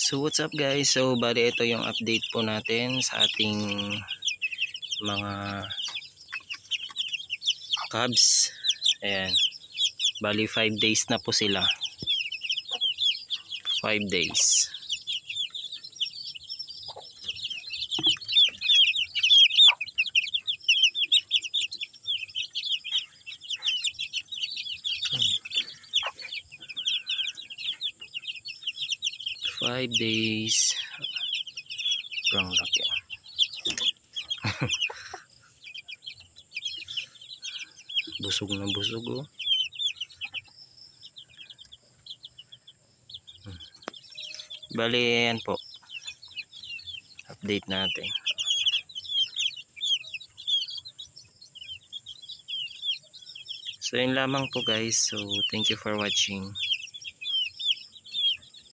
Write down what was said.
So what's up guys, so bali ito yung update po natin sa ating mga Cubs. Ayan, bali 5 days na po sila, 5 days. Five days. Sobrang laki. Busog na busog oh. Bali yan po, update natin. So yun lamang po guys, so thank you for watching.